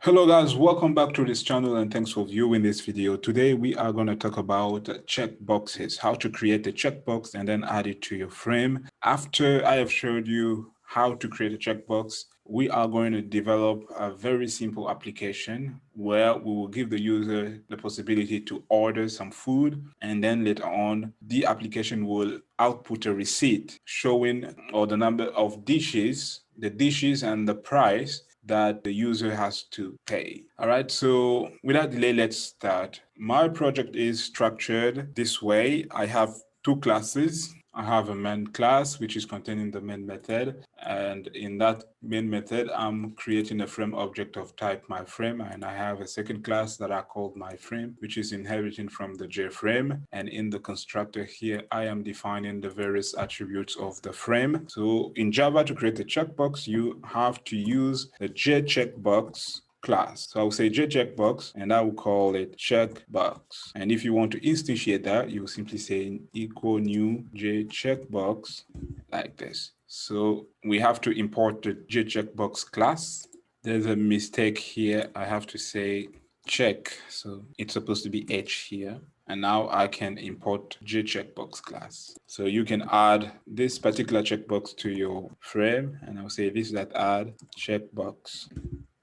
Hello guys, welcome back to this channel and thanks for viewing this video. Today we are going to talk about checkboxes, how to create a checkbox and then add it to your frame. After I have showed you how to create a checkbox, we are going to develop a very simple application where we will give the user the possibility to order some food, and then later on the application will output a receipt showing or the number of dishes, the dishes and the price that the user has to pay. All right, so without delay, let's start. My project is structured this way. I have two classes. I have a main class, which is containing the main method. And in that main method, I'm creating a frame object of type myFrame. And I have a second class that I called myFrame, which is inheriting from the JFrame. And in the constructor here, I am defining the various attributes of the frame. So in Java, to create a checkbox, you have to use the JCheckbox class. So I will say JCheckbox and I will call it checkbox. And if you want to instantiate that, you will simply say equal new JCheckbox like this. So we have to import the JCheckbox class. There's a mistake here. I have to say check. So it's supposed to be H here. And now I can import JCheckbox class. So you can add this particular checkbox to your frame. And I'll say this is that add checkbox.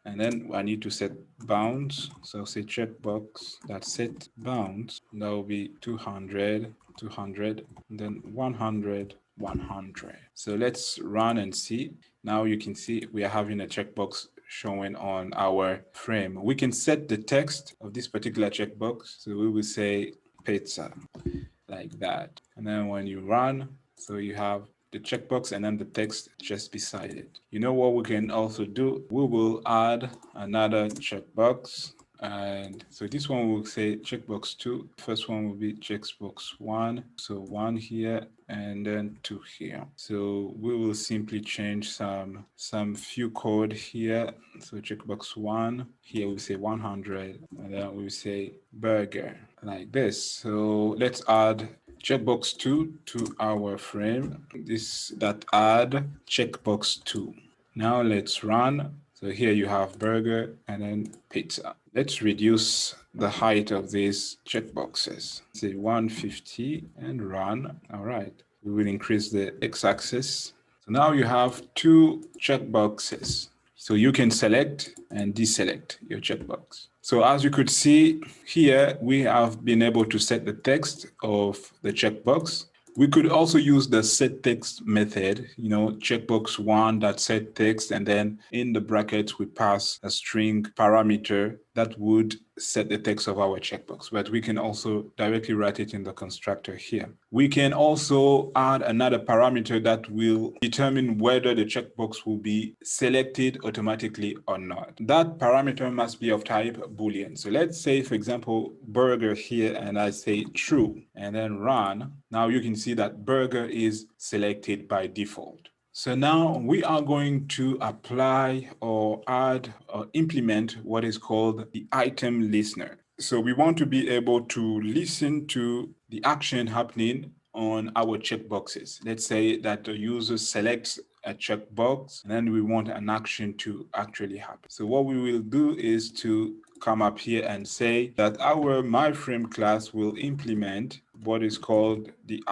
And then I need to set bounds. So I'll say checkbox that set bounds. That will be 200, 200, and then 100, 100. So let's run and see. Now you can see we are having a checkbox showing on our frame. We can set the text of this particular checkbox. So we will say pizza like that. And then when you run, so you have the checkbox and then the text just beside it. You know what we can also do? We will add another checkbox. And so this one will say checkbox 2. First one will be checkbox 1. So 1 here and then 2 here. So we will simply change some few code here. So checkbox 1 here we say 100 and then we say burger like this. So let's add checkbox 2 to our frame. That add checkbox 2. Now let's run. So here you have burger and then pizza. Let's reduce the height of these checkboxes. Say 150 and run. All right. We will increase the x-axis. So now you have two checkboxes. So you can select and deselect your checkbox. So as you could see here, we have been able to set the text of the checkbox. We could also use the set text method, checkbox 1 that set text, and then in the brackets we pass a string parameter that would set the text of our checkbox. But we can also directly write it in the constructor here. We can also add another parameter that will determine whether the checkbox will be selected automatically or not. That parameter must be of type Boolean. So let's say, for example, burger here, and I say true, and then run. Now you can see that burger is selected by default. So now we are going to apply or add or implement what is called the item listener. So we want to be able to listen to the action happening on our checkboxes. Let's say that the user selects a checkbox and then we want an action to actually happen. So what we will do is to come up here and say that our myFrame class will implement what is called the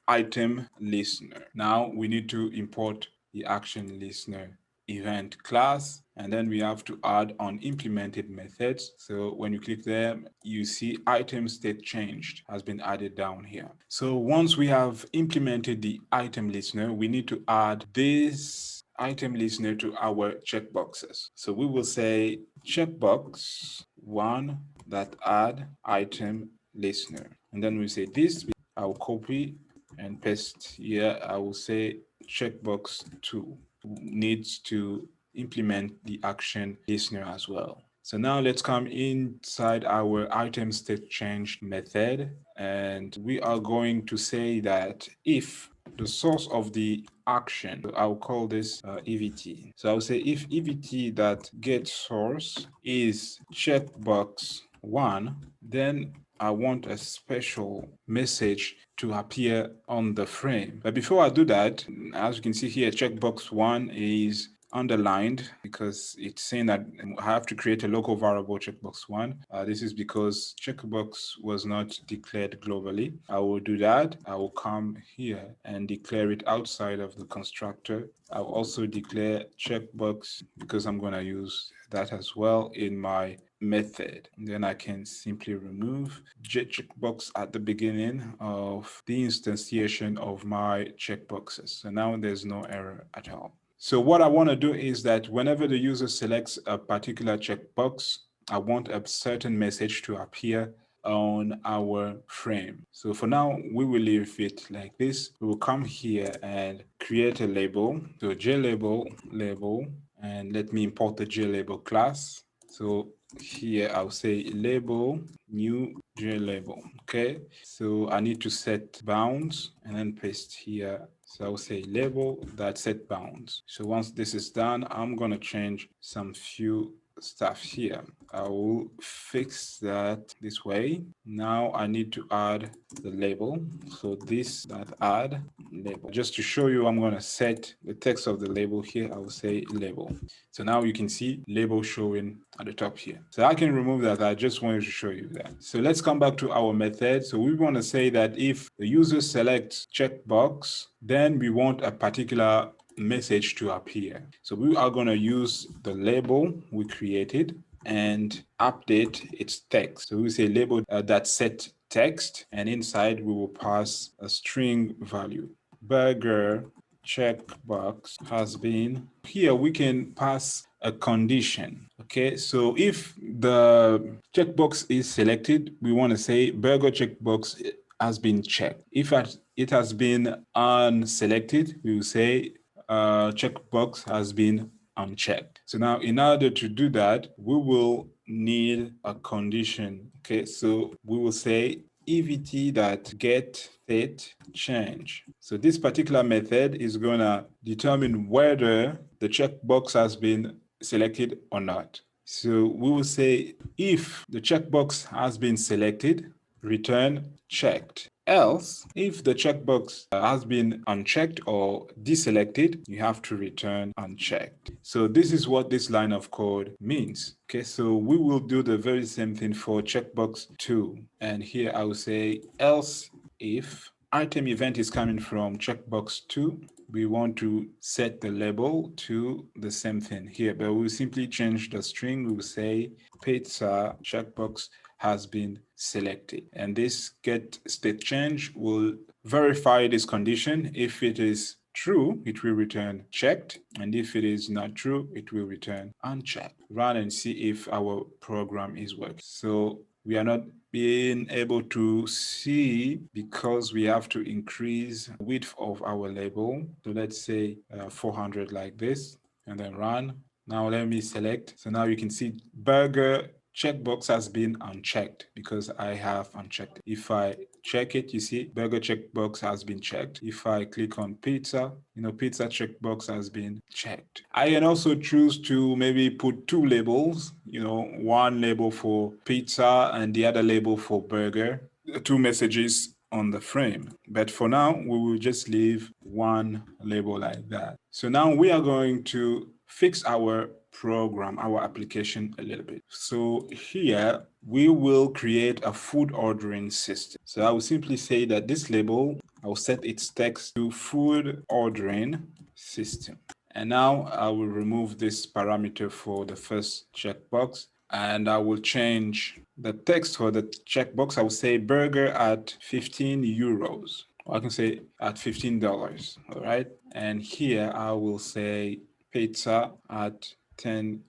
item listener. Now we need to import the action listener event class, and then we have to add unimplemented methods. So when you click there, you see item state changed has been added down here. So once we have implemented the item listener, we need to add this item listener to our checkboxes. So we will say checkbox 1 that add item listener, and then we say this. I'll copy and paste here. I will say checkbox 2 needs to implement the action listener as well. So now let's come inside our item state change method, and we are going to say that if the source of the action, I'll call this EVT. So I'll say if EVT that get source is checkbox 1, then I want a special message to appear on the frame. But before I do that, as you can see here, checkbox 1 is underlined because it's saying that I have to create a local variable checkbox 1. This is because checkbox was not declared globally. I will do that. I will come here and declare it outside of the constructor. I'll also declare checkbox because I'm going to use that as well in my method. And then I can simply remove JCheckbox at the beginning of the instantiation of my checkboxes. So now there's no error at all. So what I want to do is that whenever the user selects a particular checkbox, I want a certain message to appear on our frame. So for now, we will leave it like this. We will come here and create a label. So Jlabel label, and let me import the Jlabel class. So here I'll say label new Jlabel. Okay, so I need to set bounds and then paste here. So I'll say label that set bounds. So once this is done, I'm gonna change some few stuff here. I will fix that this way. Now I need to add the label. So this that add label. Just to show you, I'm going to set the text of the label here. I will say label. So now you can see label showing at the top here. So I can remove that. I just wanted to show you that. So let's come back to our method. So we want to say that if the user selects checkbox, then we want a particular message to appear. So we are going to use the label we created and update its text. So we say label that set text, and inside we will pass a string value. Burger checkbox has been. Here we can pass a condition. Okay, so if the checkbox is selected, we want to say burger checkbox has been checked. If it has been unselected, we will say checkbox has been unchecked. So now in order to do that, we will need a condition. Okay, so we will say EVT that get state change. So this particular method is going to determine whether the checkbox has been selected or not. So we will say if the checkbox has been selected, return checked. Else, if the checkbox has been unchecked or deselected, you have to return unchecked. So this is what this line of code means. Okay, so we will do the very same thing for checkbox 2. And here I will say else if item event is coming from checkbox 2, we want to set the label to the same thing here, but we'll simply change the string. We will say pizza checkbox has been selected, and this get state change will verify this condition. If it is true, it will return checked, and if it is not true, it will return unchecked. Run and see if our program is working. So we are not being able to see because we have to increase the width of our label. So let's say 400 like this, and then run. Now let me select. So now you can see burger checkbox has been unchecked because I have unchecked. If I check it, you see burger checkbox has been checked. If I click on pizza, pizza checkbox has been checked. I can also choose to maybe put two labels, one label for pizza and the other label for burger, two messages on the frame. But for now, we will just leave one label like that. So now we are going to fix our program, our application a little bit. So here we will create a food ordering system. So I will simply say that this label, I will set its text to food ordering system. And now I will remove this parameter for the first checkbox, and I will change the text for the checkbox. I will say burger at 15 euros. Or I can say at $15, all right? And here I will say pizza at $10.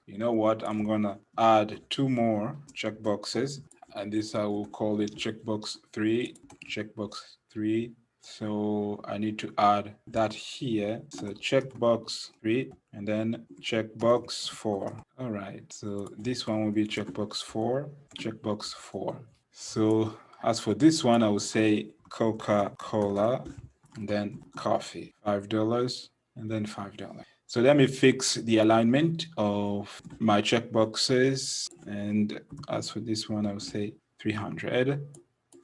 You know what? I'm gonna add two more checkboxes, and this I will call it checkbox 3, checkbox 3. So I need to add that here. So checkbox 3 and then checkbox 4. All right. So this one will be checkbox 4, checkbox 4. So as for this one, I will say Coca-Cola and then coffee, $5 and then $5. So let me fix the alignment of my checkboxes. And as for this one, I will say 300.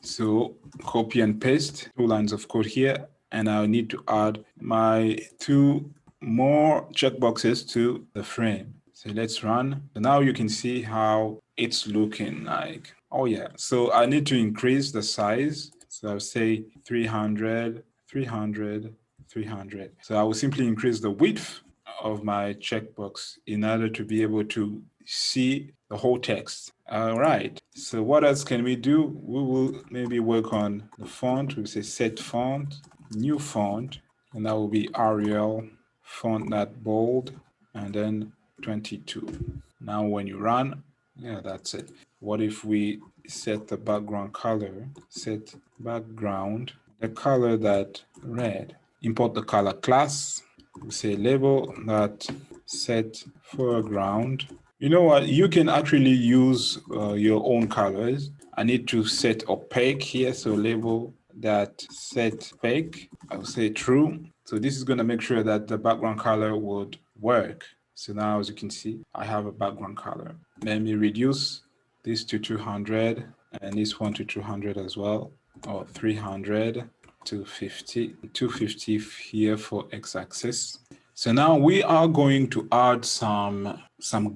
So copy and paste two lines of code here, and I'll need to add my two more checkboxes to the frame. So let's run. So now you can see how it's looking like. Oh yeah, so I need to increase the size. So I'll say 300, 300, 300. So I will simply increase the width of my checkbox in order to be able to see the whole text. All right, so what else can we do? We will maybe work on the font. We'll say set font, new font, and that will be Arial, font not bold, and then 22. Now when you run, yeah, that's it. What if we set the background color, set background, the color that red, import the color class, we say label that set foreground. You know what, you can actually use your own colors. I need to set opaque here, so label that set opaque. I'll say true. So this is going to make sure that the background color would work. So now, as you can see, I have a background color. Let me reduce this to 200 and this one to 200 as well, or 300, 250, 250 here for x-axis. So now we are going to add some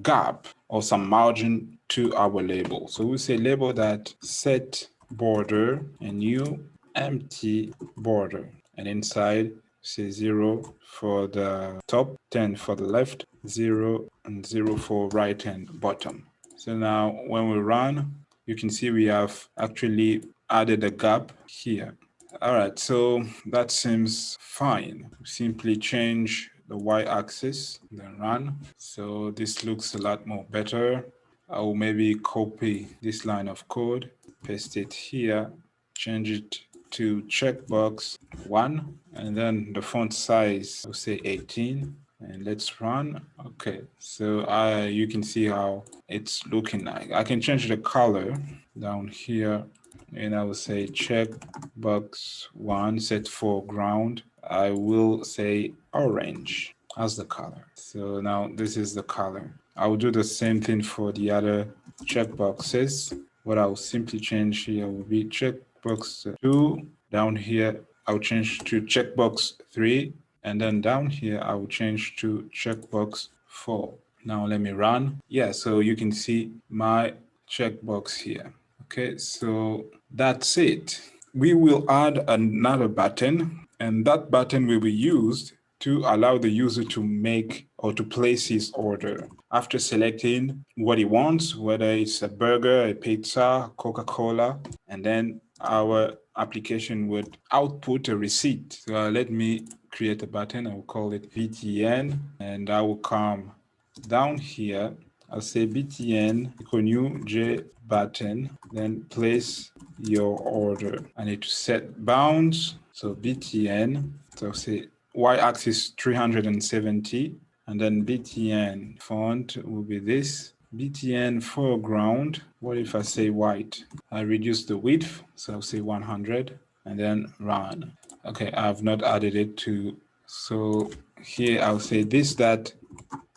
gap or some margin to our label. So we say label that set border and new empty border, and inside say 0 for the top, 10 for the left, 0 and 0 for right and bottom. So now when we run, you can see we have actually added a gap here. All right, so that seems fine. Simply change the y-axis, then run. So this looks a lot more better. I will maybe copy this line of code, paste it here, change it to checkbox 1, and then the font size, I'll say 18, and let's run. Okay, so you can see how it's looking like. I can change the color down here, and I will say checkbox 1 set foreground. I will say orange as the color. So now this is the color. I will do the same thing for the other checkboxes. What I will simply change here will be checkbox 2. Down here, I'll change to checkbox 3. And then down here, I will change to checkbox 4. Now let me run. Yeah, so you can see my checkbox here. Okay, so that's it. We will add another button, and that button will be used to allow the user to make or to place his order. After selecting what he wants, whether it's a burger, a pizza, Coca-Cola, and then our application would output a receipt. So let me create a button. I will call it BTN, and I will come down here. I'll say BTN equal new J button, then place your order. I need to set bounds. So BTN, so I'll say y-axis 370, and then BTN font will be this. BTN foreground, what if I say white? I reduce the width, so I'll say 100, and then run. Okay, I've not added it to, so here I'll say this, that,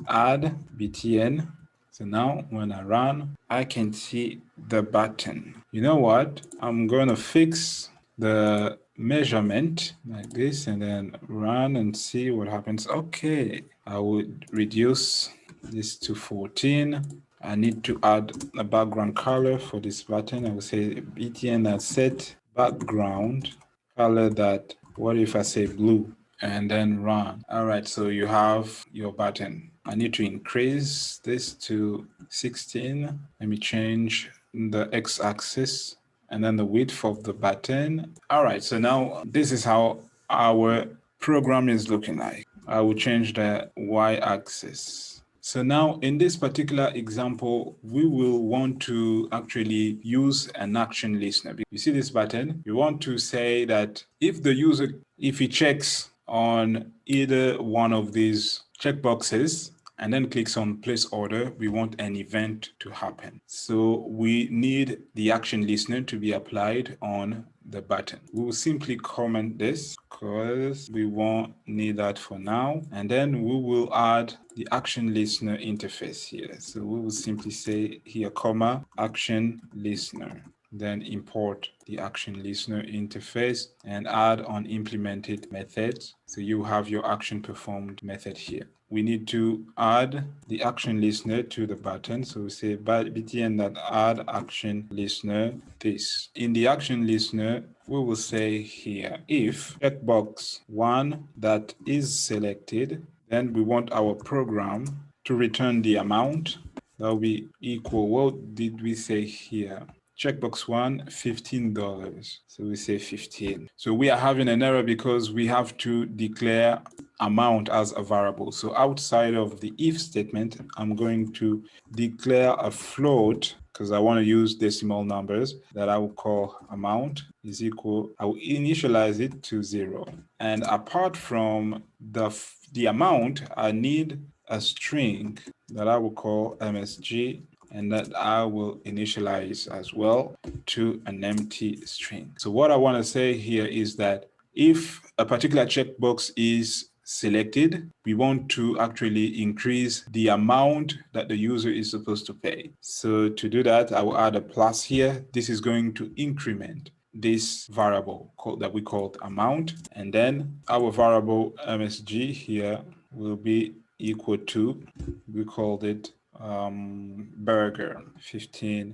add BTN. So now when I run, I can see the button. You know what? I'm going to fix the measurement like this and then run and see what happens. Okay, I would reduce this to 14. I need to add a background color for this button. I will say BTN that set background color that, what if I say blue? And then run. All right, so you have your button. I need to increase this to 16. Let me change the x-axis and then the width of the button. All right, so now this is how our program is looking like. I will change the y-axis. So now in this particular example, we will want to actually use an action listener. You see this button? You want to say that if the user, if he checks on either one of these checkboxes and then clicks on place order, we want an event to happen. So we need the action listener to be applied on the button. We will simply comment this because we won't need that for now. And then we will add the action listener interface here. So we will simply say here, comma, action listener. then import the action listener interface and add on implemented methods. So you have your action performed method here. We need to add the action listener to the button. So we say btn.add action listener this. In the action listener, we will say here, if checkbox 1 that is selected, then we want our program to return the amount that will be equal. What did we say here? Checkbox 1, $15. So we say 15. So we are having an error because we have to declare amount as a variable. So outside of the if statement, I'm going to declare a float because I want to use decimal numbers that I will call amount is equal. I will initialize it to 0. And apart from the amount, I need a string that I will call MSG and that I will initialize as well to an empty string. So what I want to say here is that if a particular checkbox is selected, we want to actually increase the amount that the user is supposed to pay. So to do that, I will add a plus here. This is going to increment this variable that we called amount. And then our variable MSG here will be equal to, we called it burger, $15.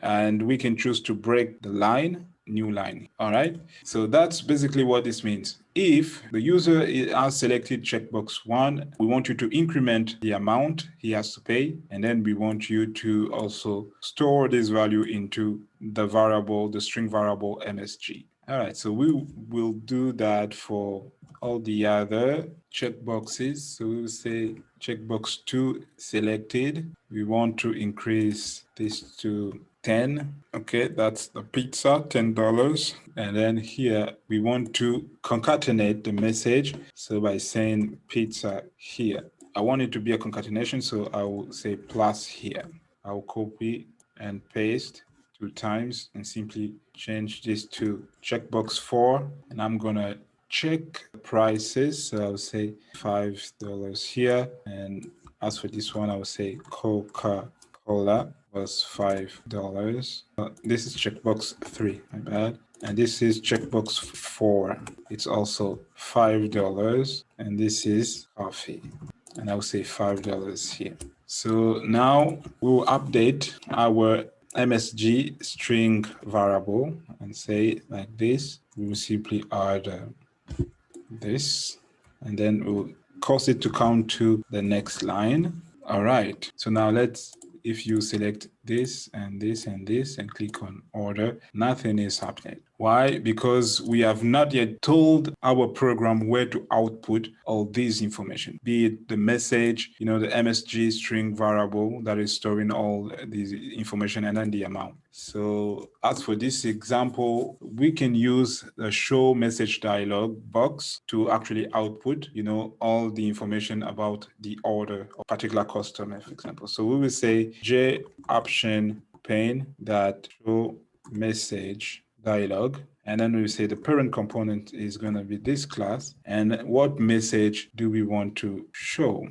And we can choose to break the line, new line. All right. So that's basically what this means. If the user has selected checkbox 1, we want you to increment the amount he has to pay. And then we want you to also store this value into the variable, the string variable MSG. All right. So we will do that for all the other checkboxes. So we will say checkbox 2 selected. We want to increase this to 10. Okay, that's the pizza, $10. And then here we want to concatenate the message. So by saying pizza here, I want it to be a concatenation. So I will say plus here. I will copy and paste 2 times and simply change this to checkbox 4. And I'm going to check prices. So I'll say $5 here. And as for this one, I will say Coca-Cola was $5. This is checkbox 3, my bad. And this is checkbox 4. It's also $5. And this is coffee. And I'll say $5 here. So now we'll update our MSG string variable and say like this. We will simply add this, and then we'll cause it to count to the next line. All right. So now if you select this and this and this and click on order, nothing is happening. Why? Because we have not yet told our program where to output all this information, be it the message, the MSG string variable that is storing all this information and then the amount. So as for this example, we can use the show message dialog box to actually output, all the information about the order of a particular customer, for example. So we will say JOption pane that show message dialog, and then we say the parent component is going to be this class, and what message do we want to show?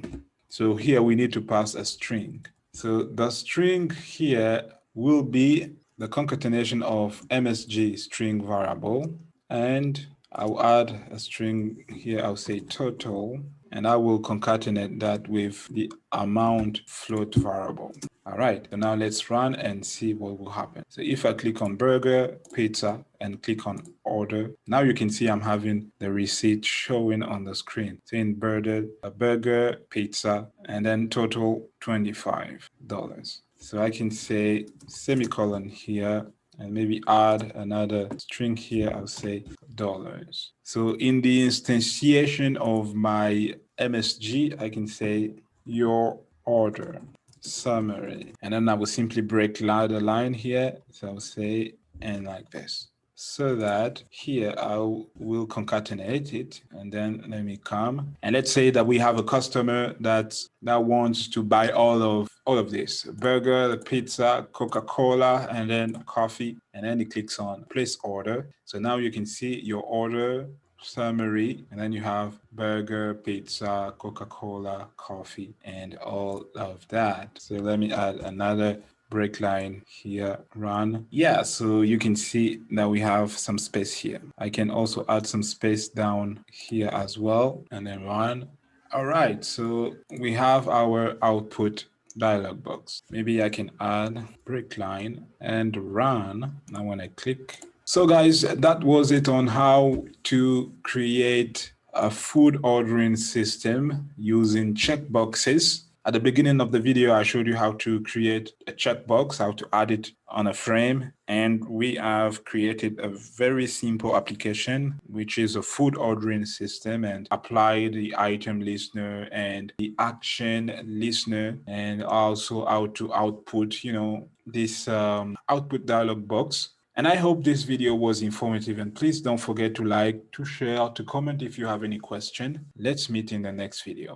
So here we need to pass a string. So the string here will be the concatenation of MSG string variable, and I'll add a string here. I'll say total, and I will concatenate that with the amount float variable. All right, so now let's run and see what will happen. So if I click on burger, pizza, and click on order, now you can see I'm having the receipt showing on the screen saying burger, pizza, and then total $25. So I can say semicolon here and maybe add another string here. I'll say dollars. So in the instantiation of my MSG, I can say your order summary, and then I will simply break the line here. So I'll say and like this, so that here I will concatenate it, and then let me come and let's say that we have a customer that wants to buy all of this burger, pizza, Coca-Cola, and then coffee, and then he clicks on place order. So now you can see your order summary, and then you have burger, pizza, Coca-Cola, coffee, and all of that. So let me add another break line here, run. Yeah, so you can see that we have some space here. I can also add some space down here as well, and then run. All right, so we have our output dialog box. Maybe I can add break line and run. Now when I click. So guys, that was it on how to create a food ordering system using checkboxes. At the beginning of the video, I showed you how to create a checkbox, how to add it on a frame. And we have created a very simple application, which is a food ordering system, and apply the item listener and the action listener, and also how to output, this output dialog box. And I hope this video was informative, and please don't forget to like, to share, to comment if you have any question. Let's meet in the next video.